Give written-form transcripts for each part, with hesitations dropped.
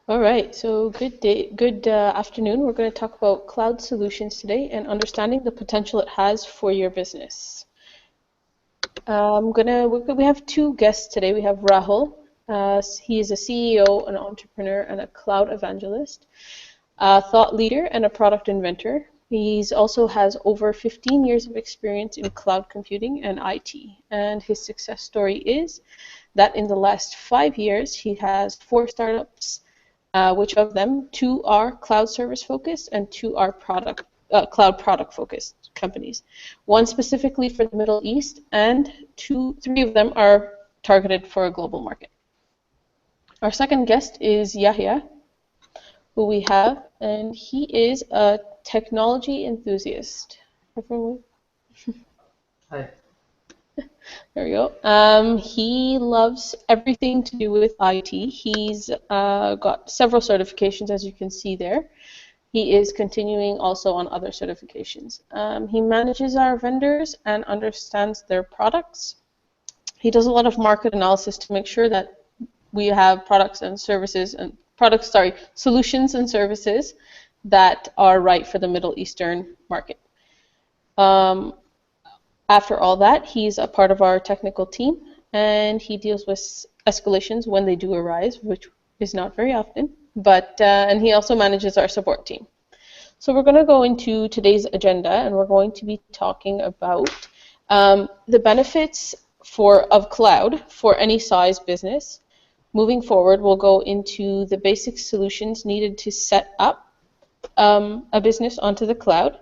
All right, so good afternoon. We're going to talk about cloud solutions today and understanding the potential it has for your business. We have two guests today. We have Rahul. He is a CEO, an entrepreneur, and a cloud evangelist, a thought leader, and a product inventor. He's also has over 15 years of experience in cloud computing and IT. And his success story is that in the last 5 years, he has four startups, which of them two are cloud service focused and two are cloud product focused companies. One specifically for the Middle East, and three of them are targeted for a global market. Our second guest is Yahya, who we have, and he is a technology enthusiast. Hi. There we go. He loves everything to do with IT. He's got several certifications, as you can see there. He is continuing also on other certifications. He manages our vendors and understands their products. He does a lot of market analysis to make sure that we have solutions and services that are right for the Middle Eastern market. After all that, he's a part of our technical team, and he deals with escalations when they do arise, which is not very often. And he also manages our support team. So we're going to go into today's agenda, and we're going to be talking about the benefits of cloud for any size business. Moving forward, we'll go into the basic solutions needed to set up a business onto the cloud.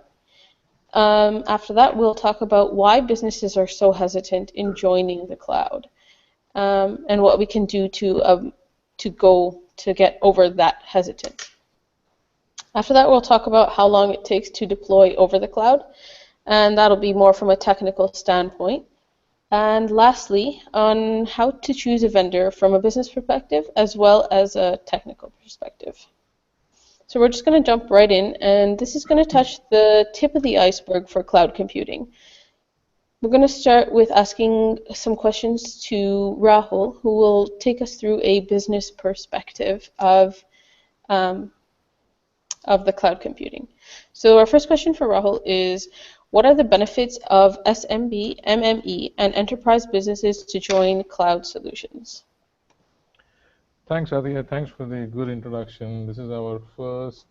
After that, we'll talk about why businesses are so hesitant in joining the cloud, and what we can do to get over that hesitance. After that, we'll talk about how long it takes to deploy over the cloud, and that'll be more from a technical standpoint. And lastly, on how to choose a vendor from a business perspective as well as a technical perspective. So we're just going to jump right in, and this is going to touch the tip of the iceberg for cloud computing. We're going to start with asking some questions to Rahul, who will take us through a business perspective of the cloud computing. So our first question for Rahul is, what are the benefits of SMB, MME, and enterprise businesses to join cloud solutions? Thanks, Aditya. Thanks for the good introduction. This is our first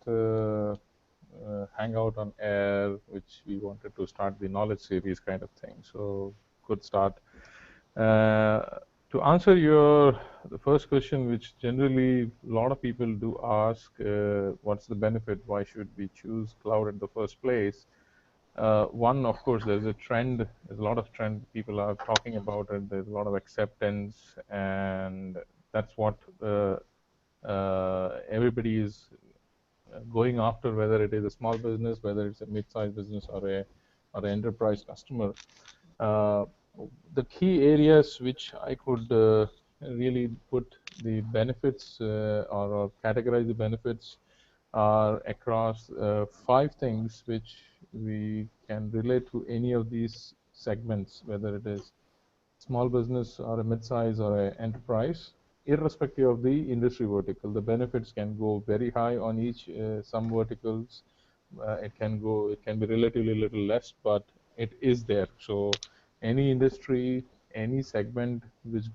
hangout on air, which we wanted to start the knowledge series kind of thing. So good start. To answer the first question, which generally a lot of people do ask, what's the benefit? Why should we choose cloud in the first place? One, of course, there's a trend. There's a lot of trend. People are talking about it. There's a lot of acceptance, and that's what everybody is going after, whether it is a small business, whether it's a mid-sized business or an enterprise customer. The key areas which I could really put the benefits or categorize the benefits are across 5 things which we can relate to any of these segments, whether it is small business or a mid-size or an enterprise, irrespective of the industry vertical. The benefits can go very high on each. Some verticals, it can be relatively little less, but it is there. So any industry, any segment which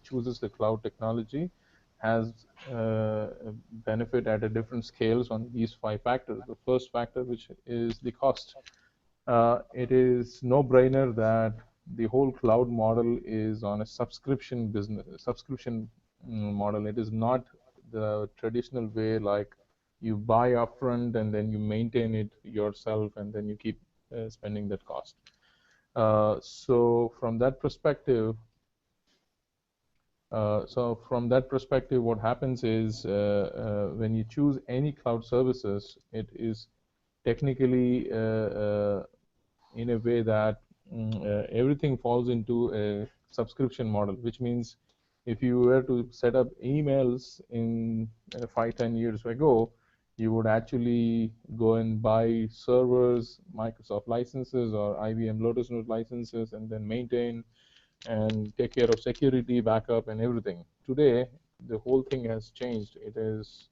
chooses the cloud technology has benefit at a different scales on these 5 factors. The first factor, which is the cost. It is no-brainer that the whole cloud model is on a subscription model. It is not the traditional way, like you buy upfront and then you maintain it yourself and then you keep spending that cost. So from that perspective, what happens is when you choose any cloud services, it is technically in a way that everything falls into a subscription model, which means if you were to set up emails in 5-10 years ago, you would actually go and buy servers, Microsoft licenses or IBM Lotus Note licenses, and then maintain and take care of security, backup, and everything. Today, the whole thing has changed. It is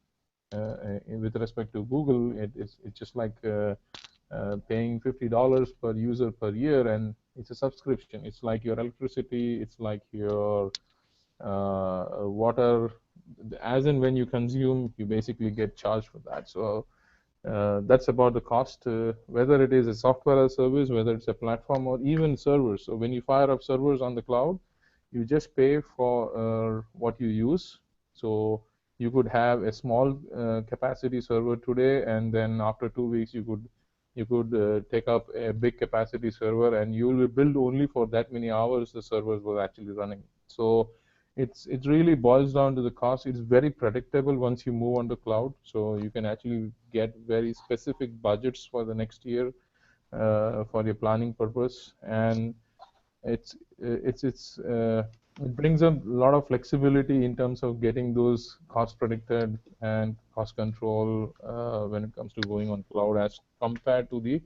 with respect to Google, it's just like paying $50 per user per year, and it's a subscription. It's like your electricity, it's like your water. As and when you consume, you basically get charged for that. So that's about the cost, whether it is a software as a service, whether it's a platform, or even servers. So when you fire up servers on the cloud, you just pay for what you use. So you could have a small capacity server today, and then after 2 weeks you could take up a big capacity server, and you will build only for that many hours the servers were actually running. So it really boils down to the cost. It's very predictable once you move on the cloud, so you can actually get very specific budgets for the next year for your planning purpose, and it's it brings a lot of flexibility in terms of getting those cost predicted and cost control when it comes to going on cloud as compared to the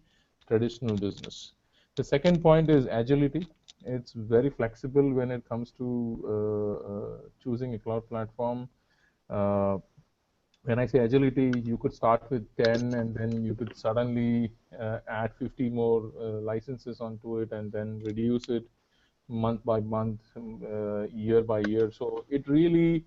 traditional business. The second point is agility. It's very flexible when it comes to choosing a cloud platform. Uh, when I say agility, you could start with 10 and then you could suddenly add 50 more licenses onto it and then reduce it month by month, year by year. So it really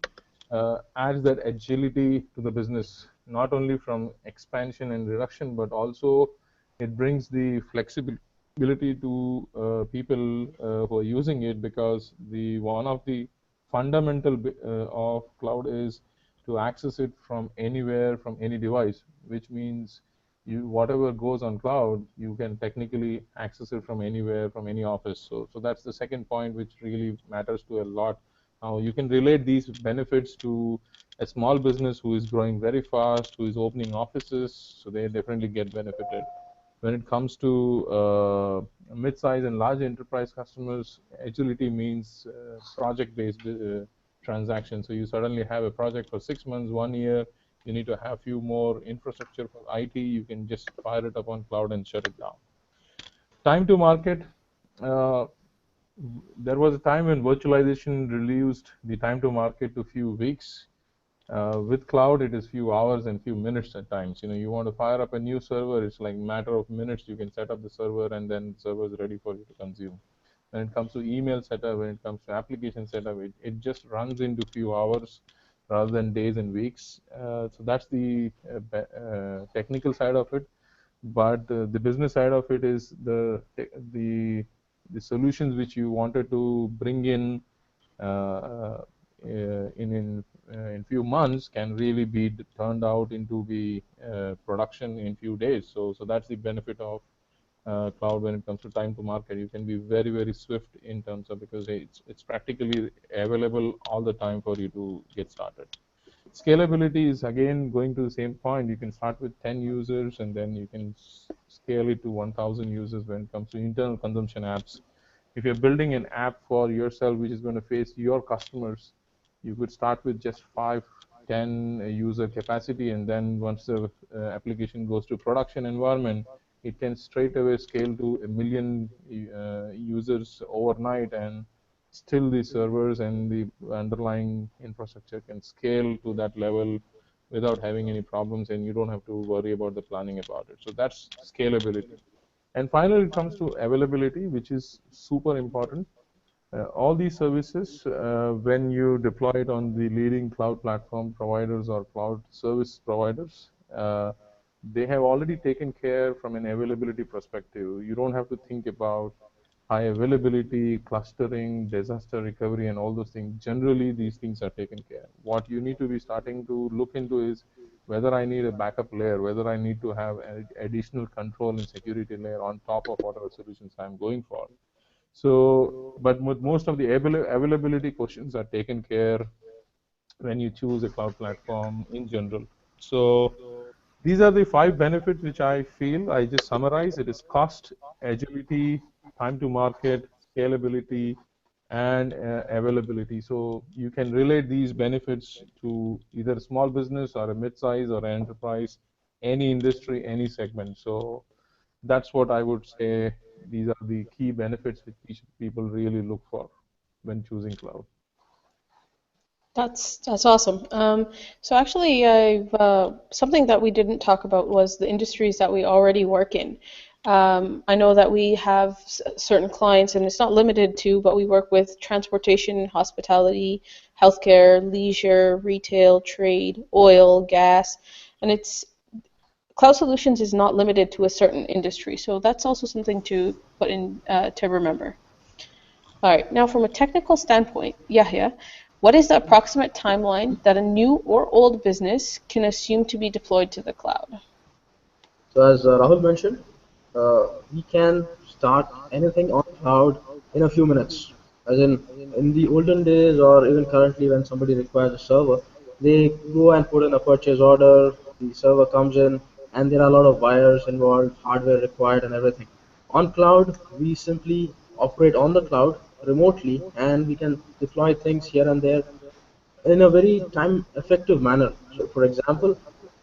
adds that agility to the business, not only from expansion and reduction, but also it brings the flexibility to people who are using it, because the one of the fundamental of cloud is to access it from anywhere, from any device, which means whatever goes on cloud, you can technically access it from anywhere, from any office. So that's the second point, which really matters to a lot. Now you can relate these benefits to a small business who is growing very fast, who is opening offices, so they definitely get benefited. When it comes to mid-size and large enterprise customers, agility means project-based transactions. So you suddenly have a project for 6 months, 1 year, you need to have few more infrastructure for IT, you can just fire it up on cloud and shut it down. Time to market. Uh, there was a time when virtualization reduced the time to market to few weeks. With cloud, it is few hours and few minutes at times. You want to fire up a new server, it's like matter of minutes. You can set up the server and then the server is ready for you to consume. When it comes to email setup, when it comes to application setup, it just runs into few hours rather than days and weeks. So that's the technical side of it. But the business side of it is the solutions which you wanted to bring in in few months can really be turned out into the production in few days. So that's the benefit of cloud when it comes to time to market. You can be very, very swift in terms of, because it's practically available all the time for you to get started. Scalability is again going to the same point. You can start with 10 users and then you can scale it to 1,000 users when it comes to internal consumption apps. If you're building an app for yourself which is going to face your customers, you could start with just 5, 10 user capacity, and then once the application goes to production environment, it can straight away scale to 1 million users overnight, and still the servers and the underlying infrastructure can scale to that level without having any problems, and you don't have to worry about the planning about it. So that's scalability. And finally, it comes to availability, which is super important. All these services, when you deploy it on the leading cloud platform providers or cloud service providers, they have already taken care from an availability perspective. You don't have to think about high availability, clustering, disaster recovery, and all those things. Generally, these things are taken care. What you need to be starting to look into is whether I need a backup layer, whether I need to have an additional control and security layer on top of whatever solutions I'm going for. So, but most of the availability questions are taken care when you choose a cloud platform in general. So these are the 5 benefits which I feel. I just summarize. It is cost, agility, time to market, scalability, and availability. So you can relate these benefits to either a small business or a mid-size or an enterprise, any industry, any segment. So that's what I would say. These are the key benefits which people really look for when choosing cloud. That's awesome. So actually, something that we didn't talk about was the industries that we already work in. I know that we have certain clients, and it's not limited to, but we work with transportation, hospitality, healthcare, leisure, retail, trade, oil, gas, and it's cloud solutions is not limited to a certain industry. So that's also something to put in to remember. All right, now from a technical standpoint, Yahya, what is the approximate timeline that a new or old business can assume to be deployed to the cloud? So as Rahul mentioned, we can start anything on cloud in a few minutes. As in the olden days or even currently when somebody requires a server, they go and put in a purchase order, the server comes in, and there are a lot of wires involved, hardware required and everything. On cloud, we simply operate on the cloud remotely and we can deploy things here and there in a very time effective manner. So for example,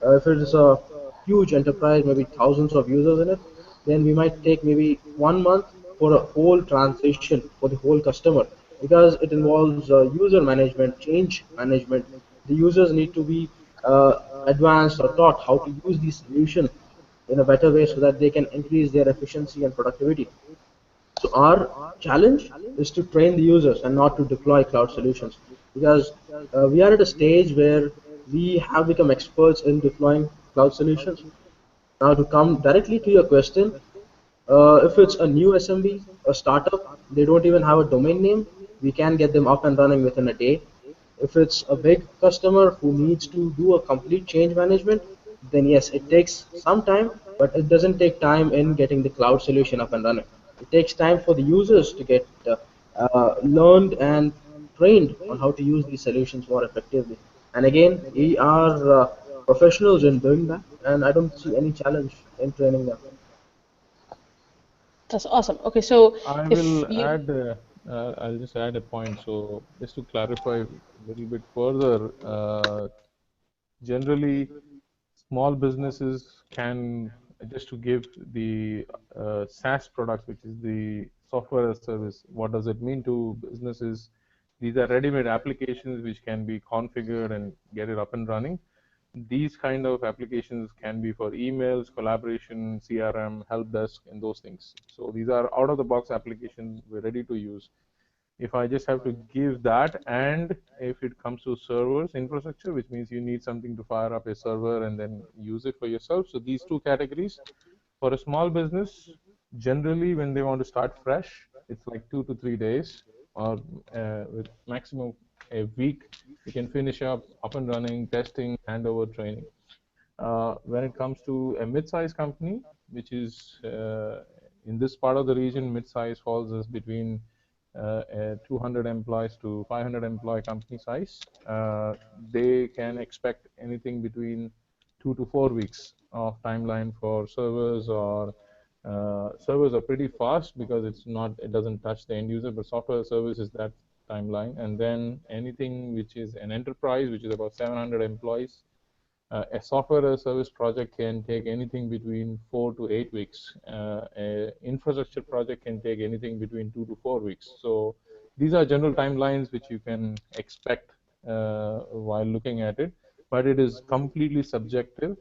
if it is a huge enterprise, maybe thousands of users in it, then we might take maybe 1 month for a whole transition for the whole customer because it involves user management, change management. The users need to be advanced or taught how to use these solutions in a better way so that they can increase their efficiency and productivity. So our challenge is to train the users and not to deploy cloud solutions because we are at a stage where we have become experts in deploying cloud solutions. Now to come directly to your question, if it's a new SMB, a startup, they don't even have a domain name, we can get them up and running within a day. If it's a big customer who needs to do a complete change management, then yes, it takes some time, but it doesn't take time in getting the cloud solution up and running. It takes time for the users to get learned and trained on how to use these solutions more effectively. And again, we are professionals in doing that, and I don't see any challenge in training them. That's awesome. Okay, so I if will you, add, I'll just add a point. So just to clarify a little bit further, generally small businesses can, just to give the SaaS product, which is the software as a service. What does it mean to businesses? These are ready-made applications which can be configured and get it up and running. These kind of applications can be for emails, collaboration, CRM, help desk, and those things. So these are out-of-the-box applications we're ready to use. If I just have to give that, and if it comes to servers infrastructure, which means you need something to fire up a server and then use it for yourself. So these two categories, for a small business, generally when they want to start fresh, it's like 2 to 3 days, or with maximum a week, you can finish up and running, testing, handover, training. When it comes to a mid-sized company, which is in this part of the region, mid-size falls as between a 200 employees to 500 employee company size. They can expect anything between 2 to 4 weeks of timeline for servers, or servers are pretty fast because it doesn't touch the end user, but software service is that timeline. And then anything which is an enterprise, which is about 700 employees, a software as a service project can take anything between 4 to 8 weeks. An infrastructure project can take anything between 2 to 4 weeks. So these are general timelines which you can expect while looking at it, but it is completely subjective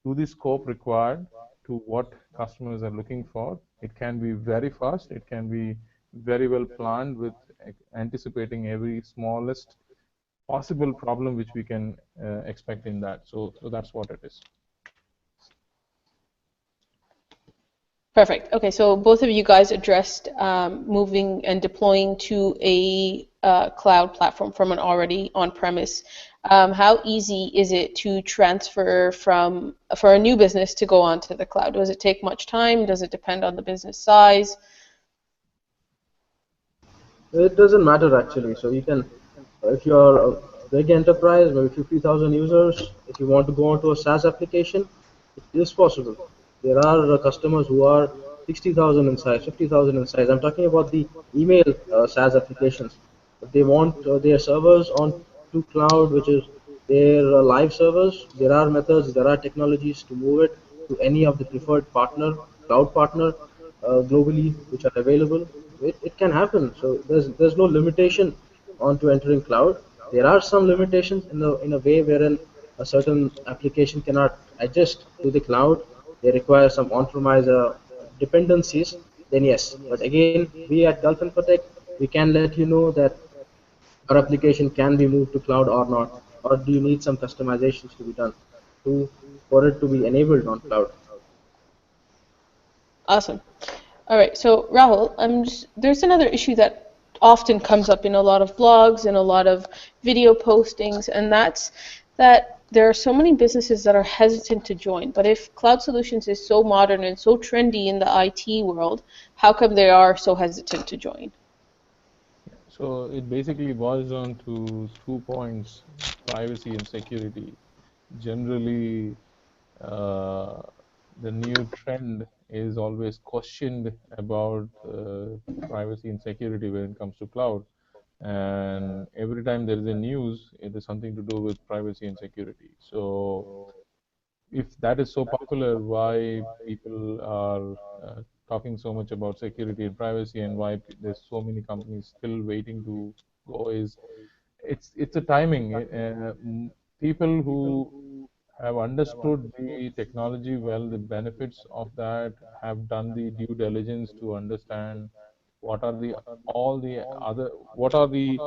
to the scope required, to what customers are looking for. It can be very fast. It can be very well planned with anticipating every smallest possible problem which we can expect in that. So that's what it is. perfect. Okay, so both of you guys addressed moving and deploying to a cloud platform from an already on-premise. How easy is it to transfer for a new business to go onto the cloud? Does it take much time? Does it depend on the business size? It doesn't matter actually. So you can, if you're a big enterprise, maybe 50,000 users, if you want to go onto a SaaS application, it is possible. There are customers who are 60,000 in size, 50,000 in size. I'm talking about the email SaaS applications. If they want their servers on to cloud, which is their live servers, there are methods, there are technologies to move it to any of the preferred partner, cloud partner globally, which are available. It can happen. So there's no limitation on to entering cloud. there are some limitations in a way wherein a certain application cannot adjust to the cloud. They require some on-premise dependencies. Then yes, but again, we at Gulf Infotech, we can let you know that our application can be moved to cloud or not, or do you need some customizations to be done to for it to be enabled on cloud. Awesome. All right, so Rahul, there's another issue that often comes up in a lot of blogs and a lot of video postings, and that's that there are so many businesses that are hesitant to join. But if cloud solutions is so modern and so trendy in the IT world, how come they are so hesitant to join? So it basically boils down to 2 points: privacy and security. Generally, uh, the new trend is always questioned about privacy and security when it comes to cloud. And every time there is a news, it is something to do with privacy and security. So if that is so popular, why people are talking so much about security and privacy, and why there's so many companies still waiting to go, is it's a timing. People who have understood the technology well, the benefits of that, have done the due diligence to understand what are the all the other what are the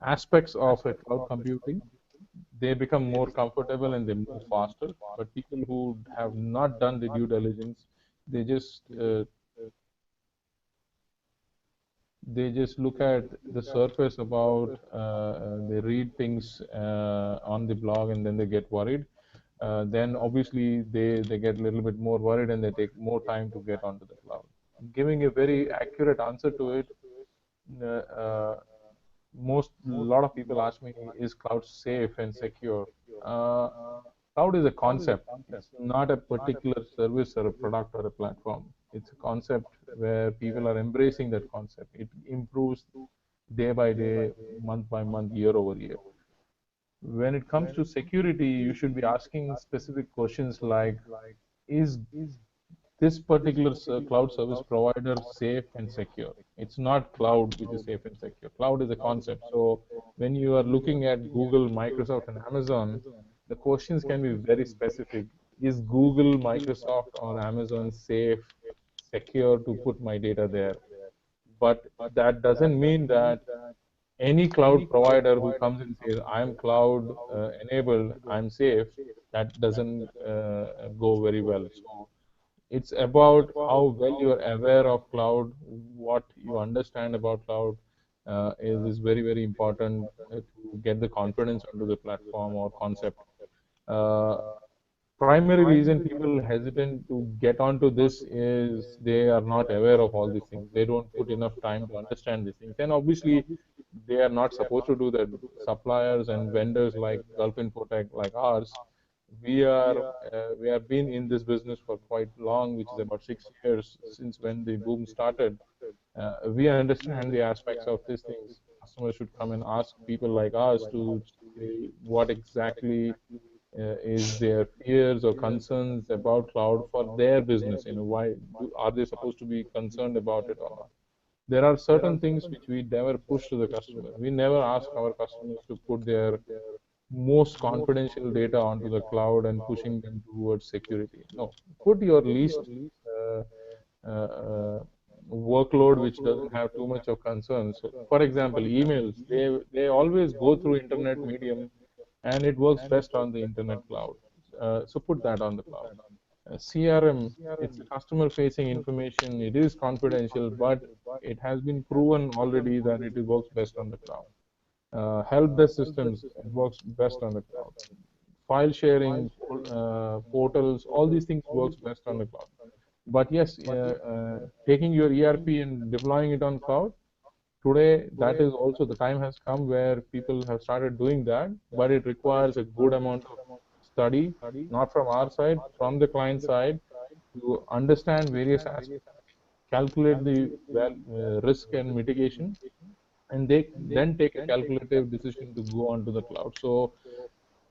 aspects of a cloud computing. They become more comfortable and they move faster. But people who have not done the due diligence, they just uh, they just look at the surface about, they read things on the blog, and then they get worried. Then obviously they get a little bit more worried, and they take more time to get onto the cloud. Giving a very accurate answer to it, uh, uh, most lot of people ask me, is cloud safe and secure? uh, Cloud is a concept. It's not a particular service or a product or a platform. It's a concept where people are embracing that concept. It improves day by day, month by month, year over year. When it comes to security, you should be asking specific questions like, is this particular cloud service provider safe and secure? It's not cloud which is safe and secure. Cloud is a concept. So when you are looking at Google, Microsoft, and Amazon, the questions can be very specific. Is Google, Microsoft, or Amazon safe, secure to put my data there? But that doesn't mean that any cloud provider who comes and says, I'm cloud enabled, I'm safe, that doesn't go very well. So it's about how well you're aware of cloud, what you understand about cloud is very, very important to get the confidence onto the platform or concept. Uh, Primary reason people hesitant to get onto this is they are not aware of all these things. They don't put enough time to understand these things. And obviously, they are not supposed to do that. Suppliers and vendors like Gulf Infotech, like ours, we have been in this business for quite long, which is about 6 years since when the boom started. We understand the aspects of these things. Customers should come and ask people like us to say what exactly is their fears or concerns about cloud for their business. Why are they supposed to be concerned about it or not? There are certain things which we never push to the customer. We never ask our customers to put their most confidential data onto the cloud and pushing them towards security. No, put your least uh, workload which doesn't have too much of concern. So, for example, emails, they always go through internet medium, and it works best on the internet cloud. So put that on the cloud. CRM, it's a customer facing information. It is confidential, but it has been proven already that it works best on the cloud. Help desk systems, it works best on the cloud. File sharing, portals, all these things works best on the cloud. But yes, taking your ERP and deploying it on cloud, today that is also the time has come where people have started doing that, but it requires a good amount of study, not from our side, from the client side, to understand various aspects, calculate the risk and mitigation, and they then take a calculative decision to go onto the cloud. So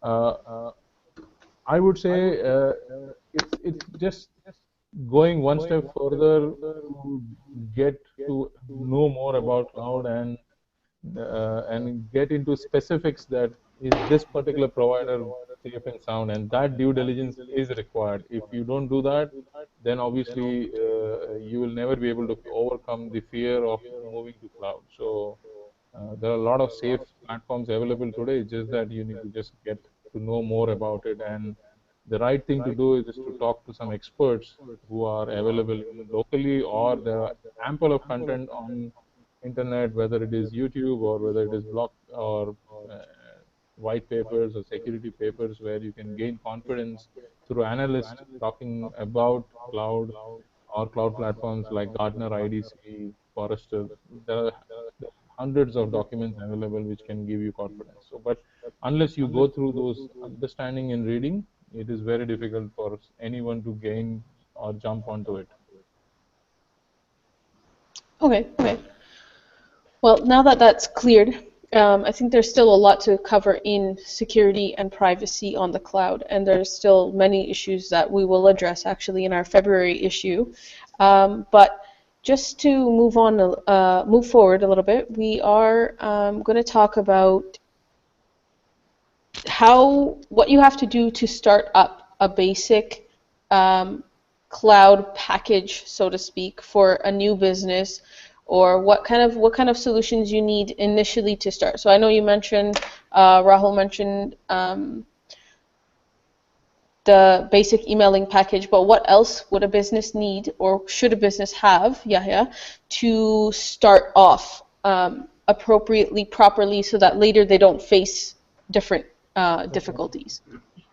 uh, I would say it's just going one step further to get to know more about cloud, and and get into specifics that is this particular provider safe and sound, and that due diligence is required. If you don't do that, then obviously you will never be able to overcome the fear of moving to cloud. So there are a lot of safe platforms available today. It's just that you need to just get to know more about it. And the right thing to do is just to talk to some experts who are available either locally, or there are ample of content on internet, whether it is YouTube or whether it is blog or uh, white papers or security papers, where you can gain confidence through analysts talking about cloud or cloud platforms like Gartner, IDC, Forrester. There are hundreds of documents available which can give you confidence. So, but unless you go through those understanding and reading, it is very difficult for anyone to gain or jump onto it. Okay, okay. Well, now that that's cleared, I think there's still a lot to cover in security and privacy on the cloud, and there's still many issues that we will address actually in our February issue. But just to move forward a little bit, we are going to talk about what you have to do to start up a basic cloud package, so to speak, for a new business, or what kind of solutions you need initially to start. So I know you mentioned, Rahul mentioned the basic emailing package, but what else would a business need, or should a business have, Yahya, to start off appropriately, properly, so that later they don't face different difficulties?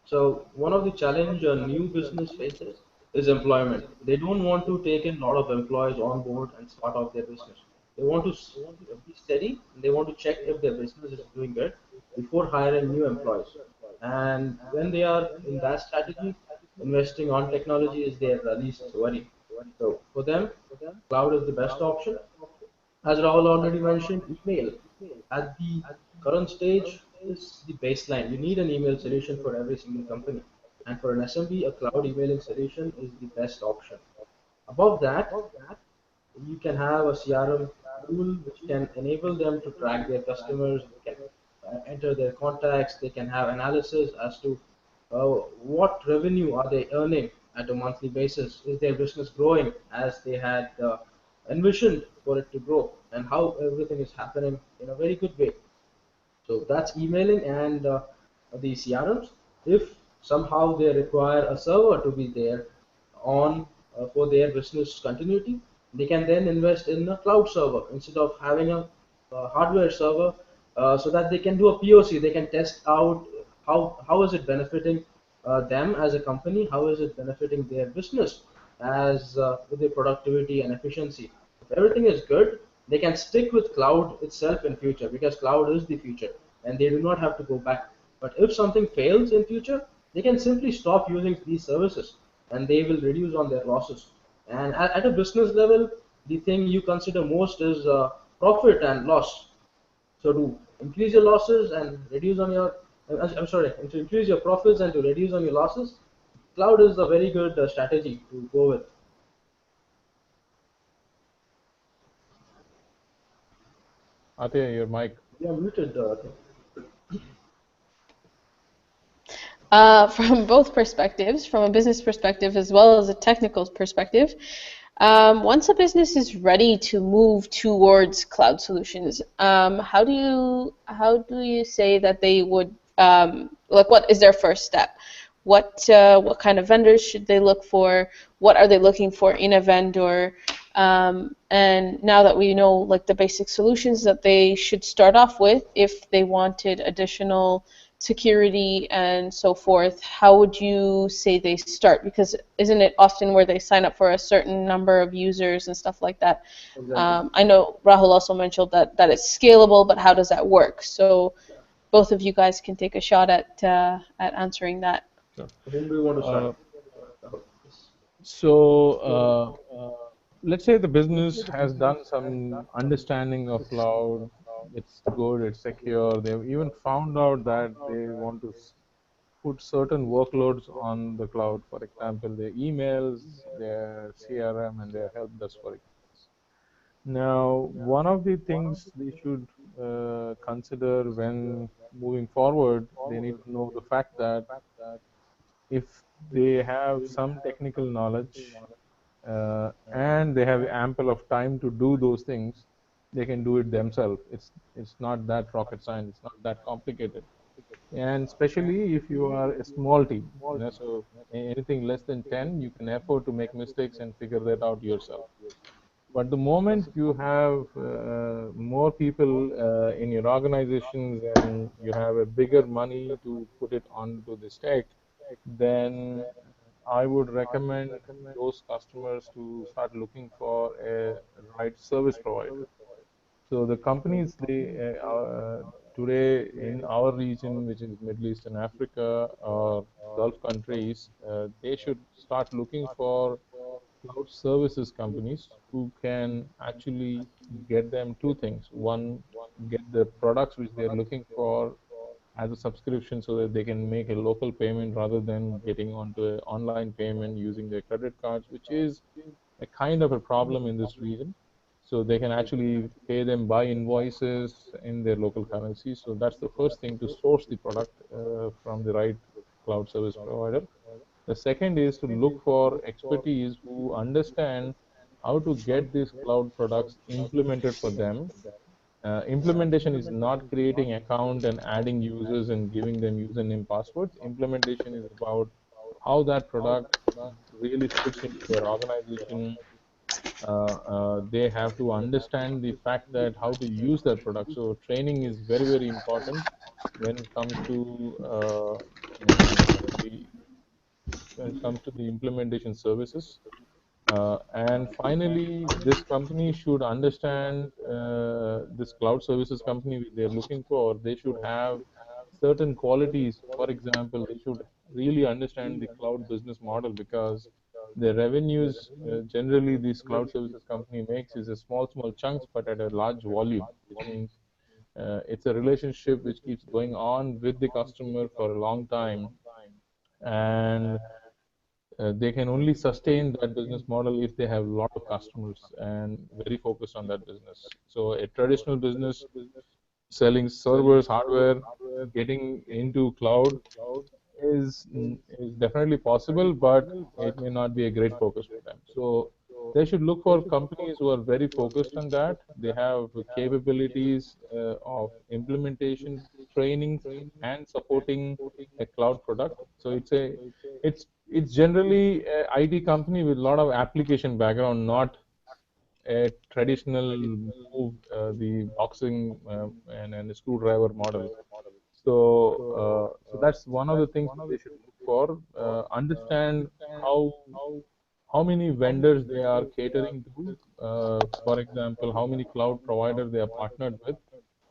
So one of the challenge a new business faces is employment. They don't want to take in a lot of employees on board and start off their business. They want to be steady, and they want to check if their business is doing good before hiring new employees. And when they are in that strategy, investing on technology is their least worry. So for them, cloud is the best option. As Rahul already mentioned, email at the current stage is the baseline. You need an email solution for every single company. And for an SMB, a cloud emailing solution is the best option. Above that, you can have a CRM tool which can enable them to track their customers. They can enter their contacts. They can have analysis as to what revenue are they earning at a monthly basis. Is their business growing as they had envisioned for it to grow, and how everything is happening in a very good way. So that's emailing and the CRMs. If somehow they require a server to be there on for their business continuity, they can then invest in a cloud server instead of having a hardware server, so that they can do a POC. They can test out how is it benefiting them as a company, how is it benefiting their business as with their productivity and efficiency. If everything is good, they can stick with cloud itself in future, because cloud is the future and they do not have to go back. But if something fails in future, they can simply stop using these services and they will reduce on their losses. And at a business level, the thing you consider most is profit and loss. So to increase your losses and reduce on your, I'm sorry, to increase your profits and to reduce on your losses, cloud is a very good strategy to go with. Atya, your mic. You are muted. From both perspectives, from a business perspective as well as a technical perspective, once a business is ready to move towards cloud solutions, how do you say that they would, like, what is their first step? What kind of vendors should they look for? What are they looking for in a vendor? And now that we know, like, the basic solutions that they should start off with, if they wanted additional security and so forth, how would you say they start? Because isn't it often where they sign up for a certain number of users and stuff like that? Exactly. I know Rahul also mentioned that it's scalable, but how does that work? So both of you guys can take a shot at answering that. Sure. Whom do you want to start? Uh, so let's say the business has done some understanding of cloud. It's good, it's secure. They've even found out that they want to put certain workloads on the cloud. For example, their emails, their CRM, and their help desk, for example. Now, one of the things they should consider when moving forward, they need to know the fact that if they have some technical knowledge and they have ample of time to do those things, they can do it themselves. It's not that rocket science. It's not that complicated. And especially if you are a small team, so anything less than 10, you can afford to make mistakes and figure that out yourself. But the moment you have more people in your organizations and you have a bigger money to put it onto the stack, then I would recommend those customers to start looking for a right service provider. So the companies today in our region, which is Middle East and Africa or Gulf countries, they should start looking for cloud services companies who can actually get them two things. One, get the products which they're looking for as a subscription so that they can make a local payment rather than getting onto an online payment using their credit cards, which is a kind of a problem in this region. So they can actually pay them by invoices in their local currency. So that's the first thing, to source the product from the right cloud service provider. The second is to look for expertise who understand how to get these cloud products implemented for them. Implementation is not creating account and adding users and giving them username passwords. Implementation is about how that product really fits into their organization. They have to understand the fact that how to use that product. So training is very, very important when it comes to the implementation services. And finally, this company should understand, this cloud services company they're looking for, they should have certain qualities. For example, they should really understand the cloud business model, because the revenues generally this cloud services company makes is a small chunks, but at a large volume, which means it's a relationship which keeps going on with the customer for a long time. And they can only sustain that business model if they have a lot of customers and very focused on that business. So a traditional business selling servers, hardware, getting into cloud is definitely possible, but it may not be a great focus for them. So they should look for companies who are very focused on that. They have capabilities of implementation, training, and supporting a cloud product. So it's generally a IT company with a lot of application background, not a traditional move, the boxing and a screwdriver model. So that's one of the things they should look for. Understand how how many vendors they are catering to. For example, how many cloud providers they are partnered with,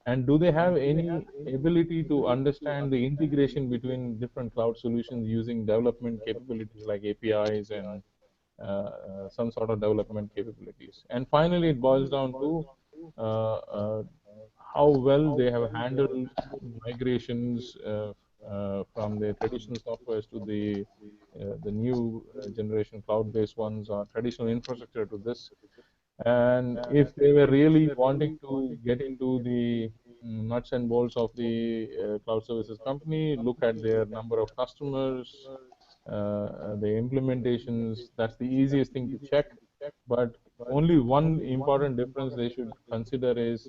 and do they have any ability to understand the integration between different cloud solutions using development capabilities like APIs and some sort of development capabilities. And finally, it boils down to uh, uh, how well they have handled migrations from the traditional softwares to the new generation cloud-based ones, or traditional infrastructure to this. And if they were really wanting to get into the nuts and bolts of the cloud services company, look at their number of customers, the implementations. That's the easiest thing to check. But only one important difference they should consider is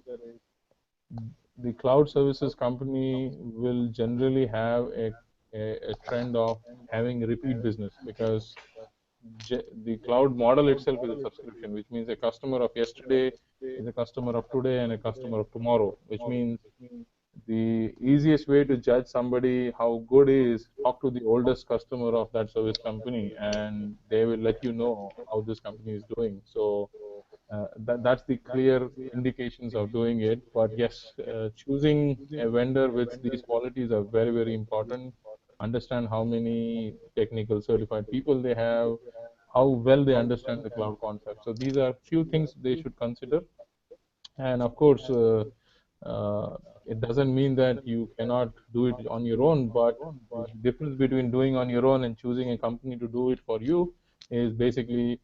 the cloud services company will generally have a trend of having repeat business, because the cloud model itself is a subscription, which means a customer of yesterday is a customer of today and a customer of tomorrow, which means the easiest way to judge somebody how good is talk to the oldest customer of that service company, and they will let you know how this company is doing. So that's the clear indications of doing it. But yes, choosing a vendor with these qualities are very, very important. Understand how many technical certified people they have, how well they understand the cloud concept. So these are few things they should consider. And of course, it doesn't mean that you cannot do it on your own, but the difference between doing on your own and choosing a company to do it for you is basically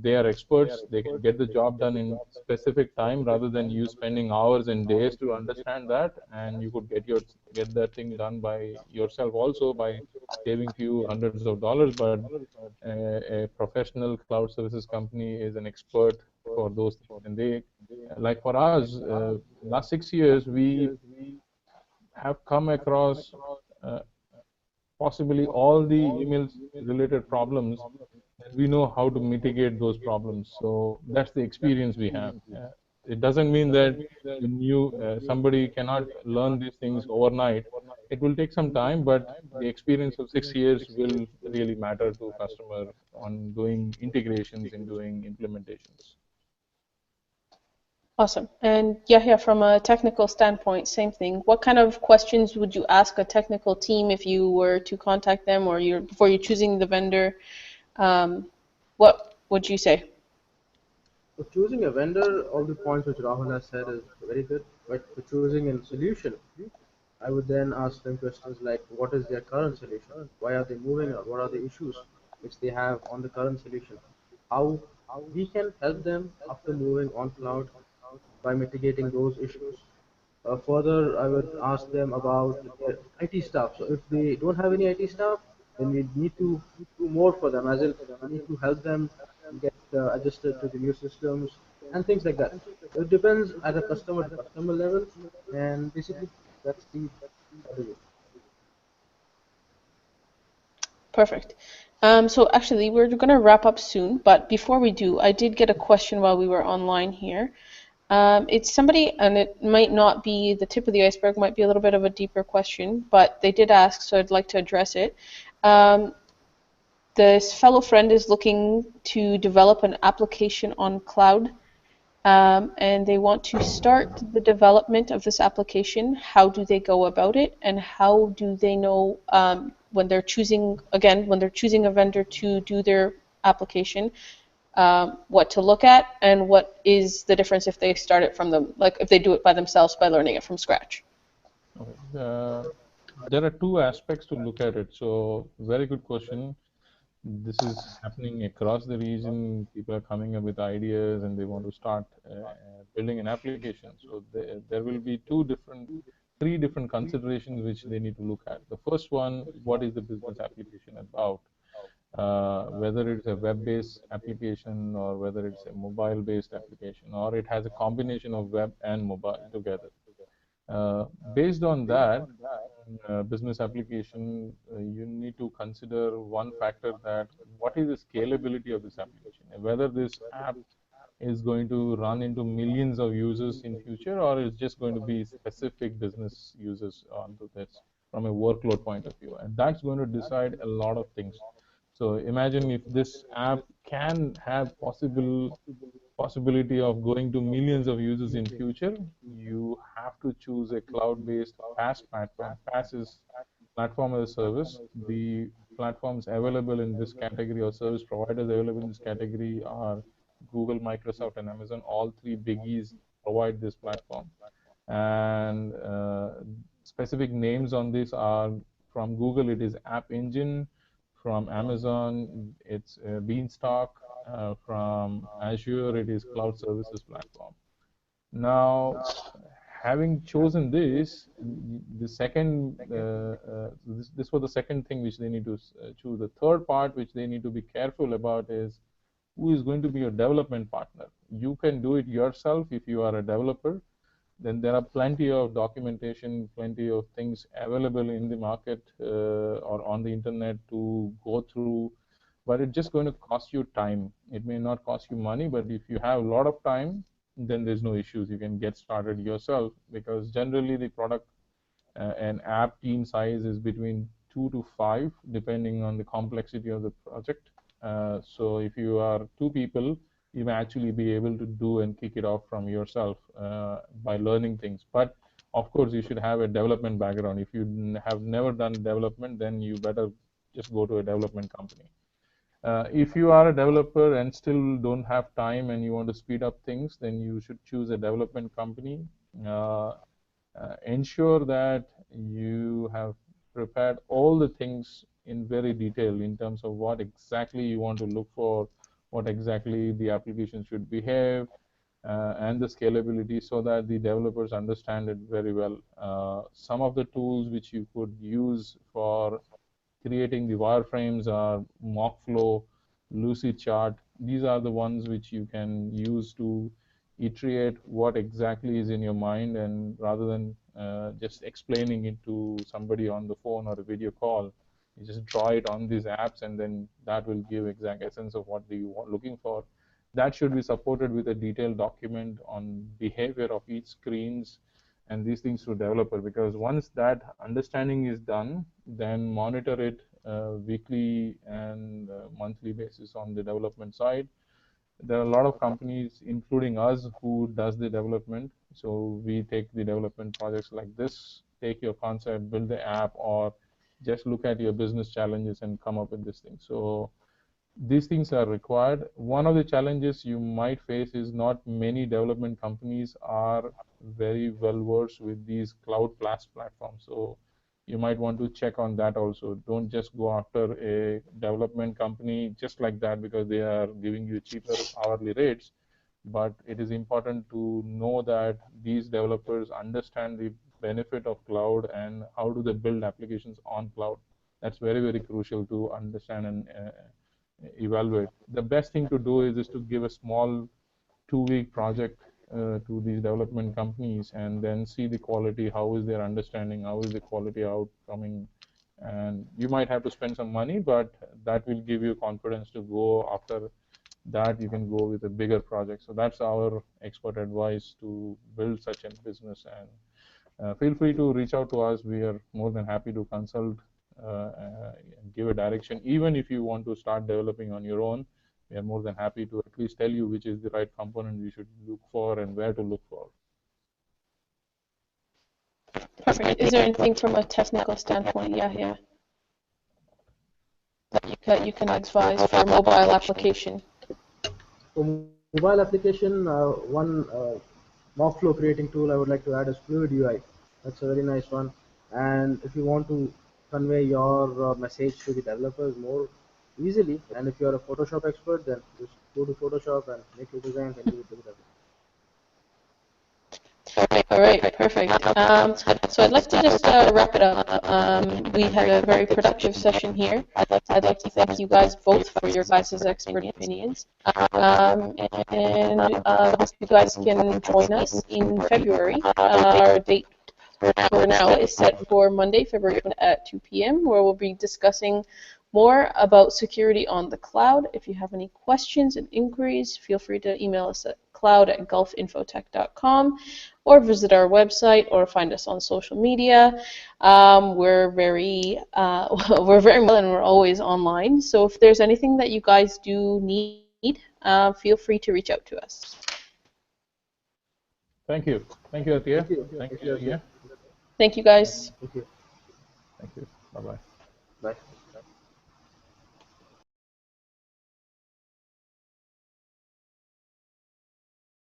they are experts. They can get the job done in specific time rather than you spending hours and days to understand that. And you could get that thing done by yourself also by saving few hundreds of dollars. But a professional cloud services company is an expert for those things. And they, like for us, last 6 years we have come across uh, possibly all the emails related problems, and we know how to mitigate those problems. So that's the experience we have. It doesn't mean that somebody cannot learn these things overnight. It will take some time, but the experience of 6 years will really matter to customer on doing integrations and doing implementations. Awesome. And Yahya, from a technical standpoint, same thing. What kind of questions would you ask a technical team if you were to contact them, or before you're choosing the vendor? What would you say? For choosing a vendor, all the points which Rahul has said is very good. But for choosing a solution, I would then ask them questions like, what is their current solution? Why are they moving out? What are the issues which they have on the current solution? How we can help them after moving on cloud by mitigating those issues. Further, I would ask them about their IT staff. So if they don't have any IT staff, then we need to do more for them, as in we need to help them get adjusted to the new systems and things like that. So it depends at a customer to customer level, and basically that's the strategy. Perfect. So actually, we're going to wrap up soon, but before we do, I did get a question while we were online here. It's somebody, and it might not be the tip of the iceberg, might be a little bit of a deeper question, but they did ask, so I'd like to address it. This fellow friend is looking to develop an application on cloud, and they want to start the development of this application. How do they go about it, and how do they know when they're choosing, again, when they're choosing a vendor to do their application, what to look at, and what is the difference if they start it from them, like if they do it by themselves by learning it from scratch? Okay. There are two aspects to look at it. So very good question. This is happening across the region. People are coming up with ideas and they want to start building an application. So there will be three different considerations which they need to look at. The first one, what is the business application about? Whether it's a web-based application or whether it's a mobile-based application, or it has a combination of web and mobile together. Based on that business application, you need to consider one factor, that what is the scalability of this application, and whether this app is going to run into millions of users in future, or is just going to be specific business users onto this from a workload point of view. And that's going to decide a lot of things. So imagine if this app can have possibility of going to millions of users in future, you have to choose a cloud-based PaaS platform. PaaS is platform as a service. The platforms available in this category, or service providers available in this category, are Google, Microsoft, and Amazon. All three biggies provide this platform. And specific names on this are: from Google, it is App Engine; from Amazon, it's Beanstalk; from Azure, it is Cloud Services Platform. Now, having chosen this, the second, this was the second thing which they need to choose. The third part which they need to be careful about is who is going to be your development partner. You can do it yourself if you are a developer. Then there are plenty of documentation, plenty of things available in the market or on the internet to go through, but it's just going to cost you time. It may not cost you money, but if you have a lot of time, then there's no issues. You can get started yourself, because generally the product and app team size is between 2 to 5, depending on the complexity of the project. So if you are 2 people, you may actually be able to do and kick it off from yourself by learning things. But of course, you should have a development background. If you have never done development, then you better just go to a development company. If you are a developer and still don't have time and you want to speed up things, then you should choose a development company. Ensure that you have prepared all the things in very detail in terms of what exactly you want to look for, what exactly the application should behave, and the scalability, so that the developers understand it very well. Some of the tools which you could use for creating the wireframes are Mockflow, Lucidchart. These are the ones which you can use to iterate what exactly is in your mind, and rather than just explaining it to somebody on the phone or a video call, you just draw it on these apps, and then that will give exact essence of what you are looking for. That should be supported with a detailed document on behavior of each screens and these things to developer, because once that understanding is done, then monitor it weekly and monthly basis on the development side. There are a lot of companies, including us, who does the development. So we take the development projects like this, take your concept, build the app, or just look at your business challenges and come up with this thing. So these things are required. One of the challenges you might face is not many development companies are very well versed with these cloud platforms. So you might want to check on that also. Don't just go after a development company just like that because they are giving you cheaper hourly rates. But it is important to know that these developers understand the benefit of cloud and how do they build applications on cloud. That's very, very crucial to understand and evaluate. The best thing to do is to give a small 2-week project to these development companies and then see the quality, how is their understanding, how is the quality outcoming. And you might have to spend some money, but that will give you confidence to go after that. You can go with a bigger project. So that's our expert advice to build such a business. And feel free to reach out to us. We are more than happy to consult and give a direction. Even if you want to start developing on your own, we are more than happy to at least tell you which is the right component you should look for and where to look for. Perfect. Is there anything from a technical standpoint, Yahya, that you can advise for mobile application? For mobile application, one Mockflow creating tool I would like to add is Fluid UI. That's a very nice one. And if you want to convey your message to the developers more easily, and if you're a Photoshop expert, then just go to Photoshop and make your designs and give it to the developer. All right, perfect. So I'd like to just wrap it up. We had a very productive session here. I'd like to thank you guys both for your guys' expert opinions. And hope you guys can join us in February. Our date for now is set for Monday, February at 2 p.m., where we'll be discussing more about security on the cloud. If you have any questions and inquiries, feel free to email us at cloud@gulfinfotech.com or visit our website or find us on social media. We're very well and we're always online. So if there's anything that you guys do need, feel free to reach out to us. Thank you. Thank you, Atiya. Thank you. Thank you, guys. Thank you. Thank you. Bye-bye. Bye.